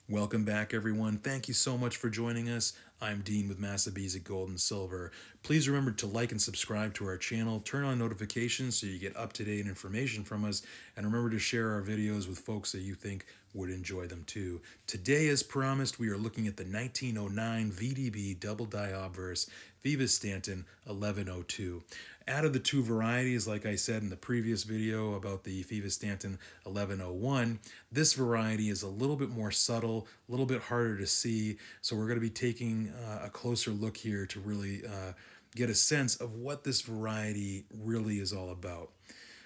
Welcome back, everyone. Thank you so much for joining us. I'm Dean with Masabizic Gold and Silver. Please remember to like and subscribe to our channel, turn on notifications so you get up-to-date information from us, and remember to share our videos with folks that you think would enjoy them too. Today, as promised, we are looking at the 1909 VDB double die obverse Viva Stanton 1102. Out of the two varieties, like I said in the previous video about the Viva Stanton 1101, this variety is a little bit more subtle, a little bit harder to see. So we're going to be taking a closer look here to really get a sense of what this variety really is all about.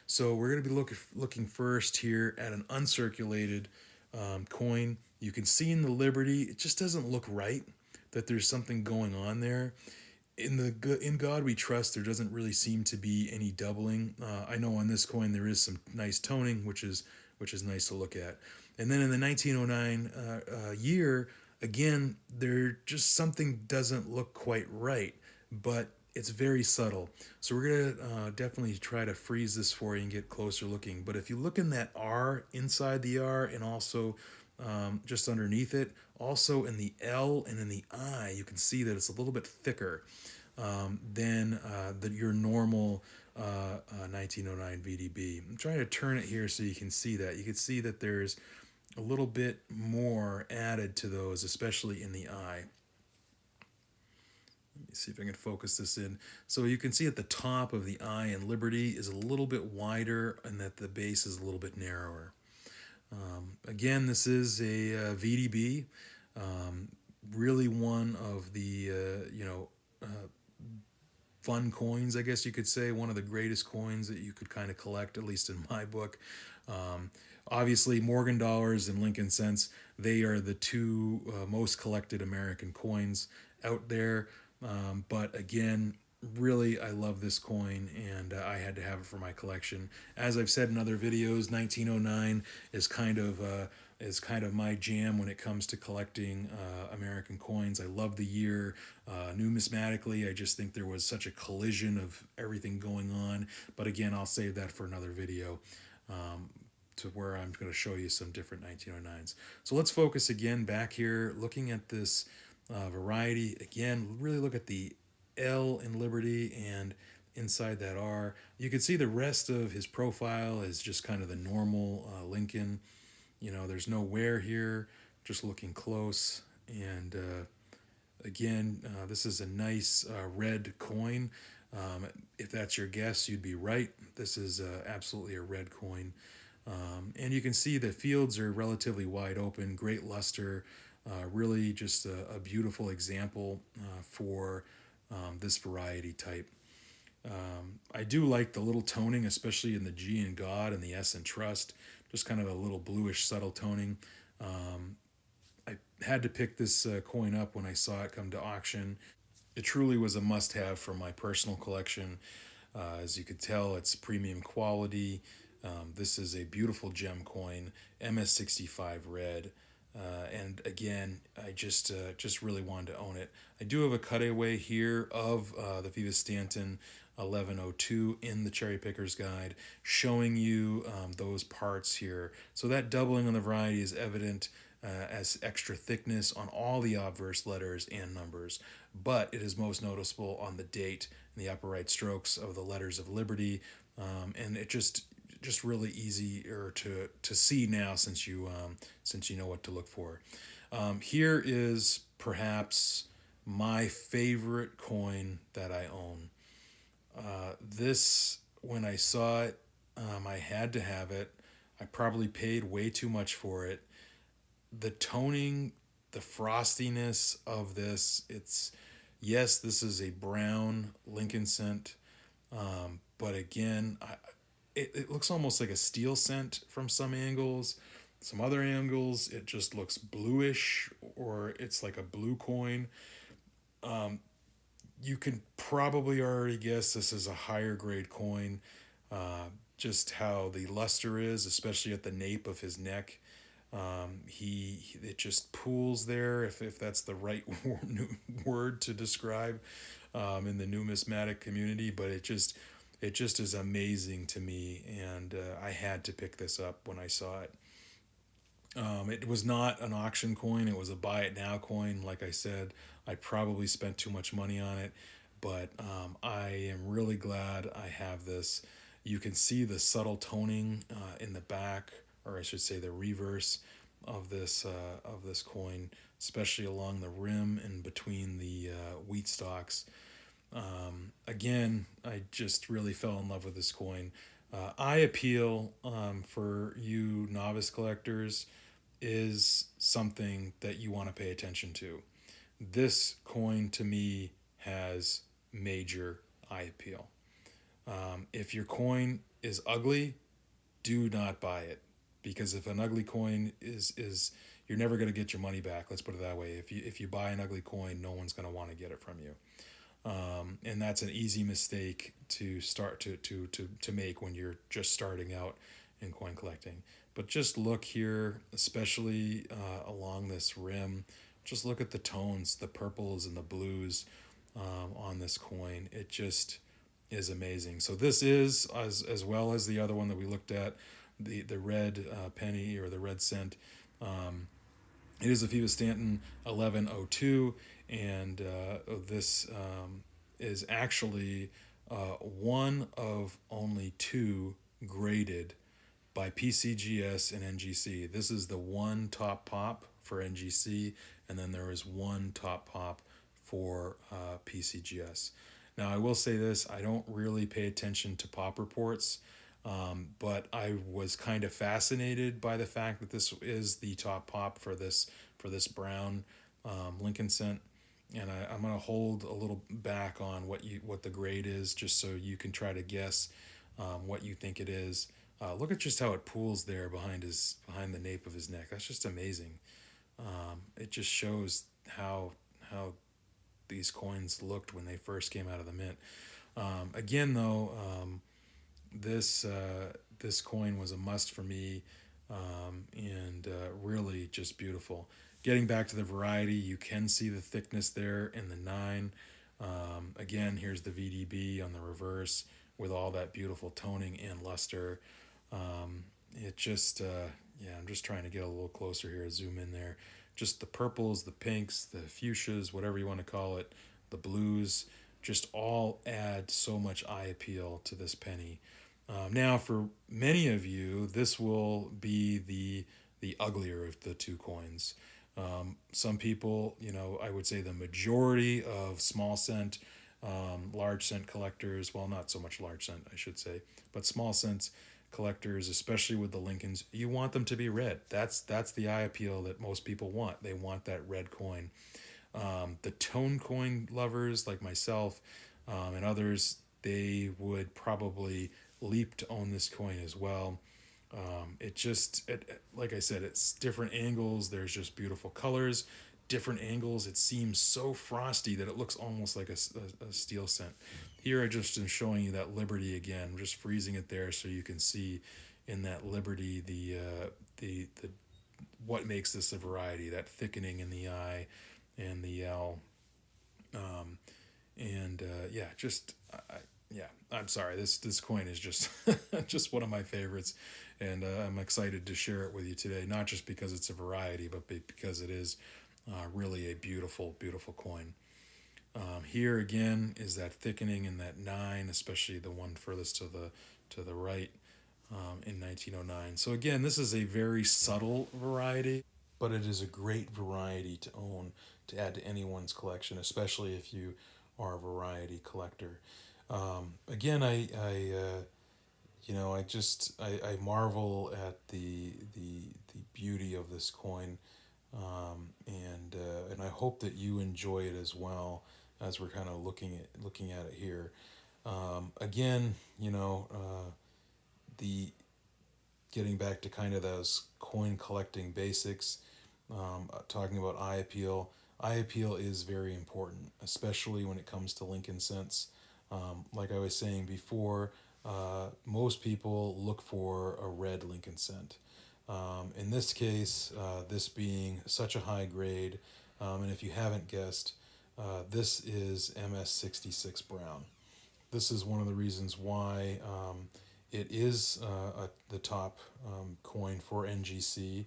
So we're going to be looking first here at an uncirculated coin. You can see in the Liberty, it just doesn't look right, that there's something going on there. In God We Trust, there doesn't really seem to be any doubling. I know on this coin there is some nice toning, which is nice to look at. And then in the 1909 year, again, there just something doesn't look quite right, but it's very subtle. So we're gonna definitely try to freeze this for you and get closer looking. But if you look in that R, inside the R, and also just underneath it, also in the L and in the I, you can see that it's a little bit thicker than your normal 1909 VDB. I'm trying to turn it here so you can see that. You can see that there's a little bit more added to those, especially in the I. Let me see if I can focus this in. So you can see at the top of the I in Liberty is a little bit wider and that the base is a little bit narrower. Again, this is a VDB, really one of the fun coins, I guess you could say, one of the greatest coins that you could kind of collect, at least in my book. Obviously, Morgan dollars and Lincoln cents, they are the two most collected American coins out there. But again, really, I love this coin, and I had to have it for my collection. As I've said in other videos, 1909 is kind of my jam when it comes to collecting American coins. I love the year. Numismatically, I just think there was such a collision of everything going on. But again, I'll save that for another video. To where I'm going to show you some different 1909s. So let's focus again back here, looking at this variety. Again, really look at the L in Liberty and inside that R. You can see the rest of his profile is just kind of the normal Lincoln. You know, there's no wear here, just looking close. And again, this is a nice red coin. If that's your guess, you'd be right. This is absolutely a red coin. And you can see the fields are relatively wide open, great luster, really just a beautiful example for this variety type. I do like the little toning, especially in the G in God and the S in Trust, just kind of a little bluish subtle toning. I had to pick this coin up when I saw it come to auction. It truly was a must-have for my personal collection. As you could tell, it's premium quality. This is a beautiful gem coin, MS65 red. And again, I just really wanted to own it. I do have a cutaway here of the Viva Stanton 1102 in the Cherrypickers guide, showing you those parts here. So that doubling on the variety is evident as extra thickness on all the obverse letters and numbers, but it is most noticeable on the date and the upper right strokes of the letters of Liberty, and it just really easier to see now since you know what to look for. Here is perhaps my favorite coin that I own. This, when I saw it, I had to have it. I probably paid way too much for it. The toning, the frostiness of this, yes, this is a brown Lincoln cent, but again, it looks almost like a steel cent from some angles. Some other angles, it just looks bluish, or it's like a blue coin. You can probably already guess this is a higher grade coin. Just how the luster is, especially at the nape of his neck. It just pools there, if that's the right word to describe in the numismatic community, but it just is amazing to me, and I had to pick this up when I saw it. It was not an auction coin, it was a buy it now coin. Like I said, I probably spent too much money on it, but I am really glad I have this. You can see the subtle toning in the back, or I should say the reverse of this coin, especially along the rim and between the wheat stalks. Again, I just really fell in love with this coin. Eye appeal for you novice collectors is something that you want to pay attention to. This coin to me has major eye appeal. If your coin is ugly, do not buy it, because if an ugly coin is you're never going to get your money back. Let's put it that way. If you buy an ugly coin, no one's going to want to get it from you. And that's an easy mistake to start to make when you're just starting out in coin collecting. But just look here, especially along this rim. Just look at the tones, the purples and the blues on this coin. It just is amazing. So this is as well as the other one that we looked at, the red penny or the red cent. It is a Phoebus Stanton 1102, and this is actually one of only two graded by PCGS and NGC. This is the one top pop for NGC, and then there is one top pop for PCGS. Now, I will say this, I don't really pay attention to pop reports, but I was kind of fascinated by the fact that this is the top pop for this brown Lincoln cent, and I'm gonna hold a little back on what the grade is, just so you can try to guess what you think it is. Look at just how it pools there behind the nape of his neck. That's just amazing. It just shows how these coins looked when they first came out of the mint. Again, though, this coin was a must for me, and really just beautiful. Getting back to the variety, you can see the thickness there in the 9. Again, here's the VDB on the reverse with all that beautiful toning and luster. It just, yeah, I'm just trying to get a little closer here, zoom in there. Just the purples, the pinks, the fuchsias, whatever you want to call it, the blues, just all add so much eye appeal to this penny. Now, for many of you, this will be the uglier of the two coins. Some people, I would say the majority of small cent, large cent collectors, well, not so much large cent, I should say, but small cents collectors, especially with the Lincolns, you want them to be red. That's the eye appeal that most people want. They want that red coin. The tone coin lovers like myself and others, they would probably leap to own this coin as well. Like I said, it's different angles. There's just beautiful colors, different angles. It seems so frosty that it looks almost like a steel cent. Here I just am showing you that Liberty again, just freezing it there so you can see in that Liberty the what makes this a variety, that thickening in the eye and the L. And yeah, yeah, I'm sorry. This coin is just just one of my favorites, and I'm excited to share it with you today. Not just because it's a variety, but because it is really a beautiful, beautiful coin. Here again is that thickening in that 9, especially the one furthest to the right in 1909. So again, this is a very subtle variety, but it is a great variety to own, to add to anyone's collection, especially if you are a variety collector. Again, I marvel at the beauty of this coin, and I hope that you enjoy it as well as we're kind of looking at it here. Again, the getting back to kind of those coin collecting basics, talking about eye appeal. Eye appeal is very important, especially when it comes to Lincoln cents. Like I was saying before, most people look for a red Lincoln cent. In this case, this being such a high grade, and if you haven't guessed, this is MS66 Brown. This is one of the reasons why it is the top coin for NGC.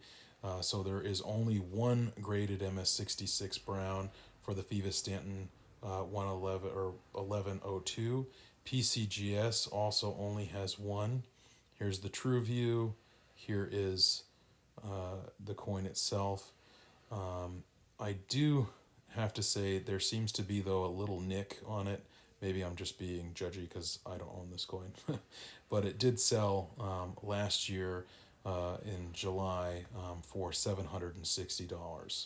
So there is only one graded MS66 brown for the Phoebus Stanton 111 or 1102. PCGS also only has one. Here's the true view. Here is the coin itself. I do have to say there seems to be, though, a little nick on it. Maybe I'm just being judgy because I don't own this coin. But it did sell last year in July for $760.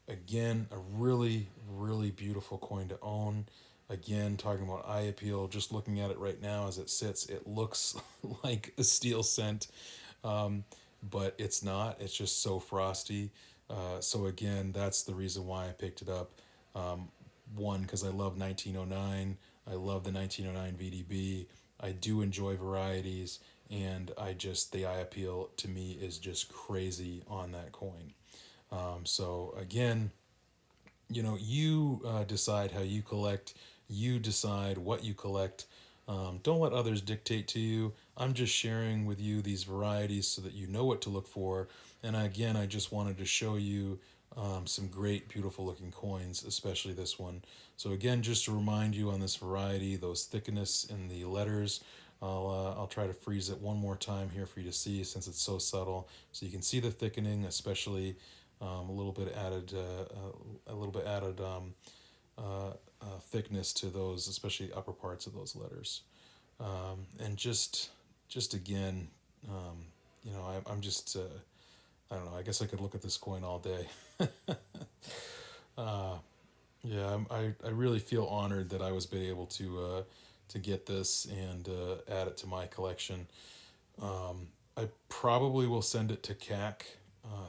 Again, a really, really beautiful coin to own. Again, talking about eye appeal, just looking at it right now as it sits, it looks like a steel cent, but it's not. It's just so frosty. So again, that's the reason why I picked it up. One, because I love 1909. I love the 1909 VDB. I do enjoy varieties, and the eye appeal to me is just crazy on that coin. So again, you decide how you collect. You decide what you collect. Don't let others dictate to you. I'm just sharing with you these varieties so that you know what to look for. And again, I just wanted to show you some great, beautiful looking coins, especially this one. So again, just to remind you on this variety, those thickness in the letters, I'll try to freeze it one more time here for you to see, since it's so subtle. So you can see the thickening, especially a little bit added thickness to those, especially upper parts of those letters. And just again, I'm just I don't know. I guess I could look at this coin all day. Yeah, I really feel honored that I was able to get this and add it to my collection. I probably will send it to CAC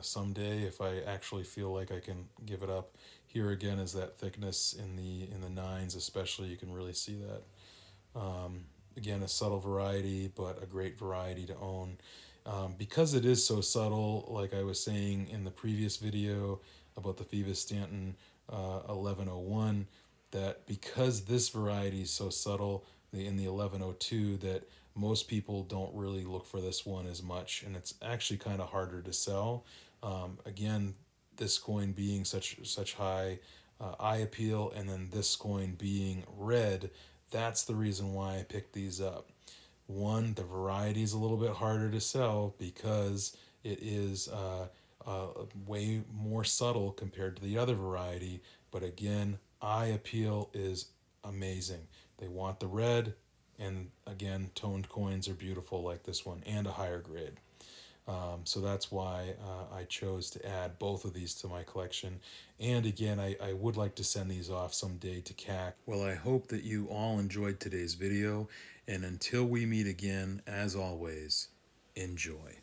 someday if I actually feel like I can give it up. Here again is that thickness in the nines, especially. You can really see that. Again, a subtle variety, but a great variety to own. Because it is so subtle, like I was saying in the previous video about the Phoebus Stanton 1101, that because this variety is so subtle in the 1102, that most people don't really look for this one as much, and it's actually kind of harder to sell. Again, this coin being such high eye appeal, and then this coin being red, that's the reason why I picked these up. One, the variety is a little bit harder to sell because it is way more subtle compared to the other variety. But again, eye appeal is amazing. They want the red, and again, toned coins are beautiful like this one, and a higher grade. So that's why I chose to add both of these to my collection. And again, I would like to send these off someday to CAC. Well, I hope that you all enjoyed today's video. And until we meet again, as always, enjoy.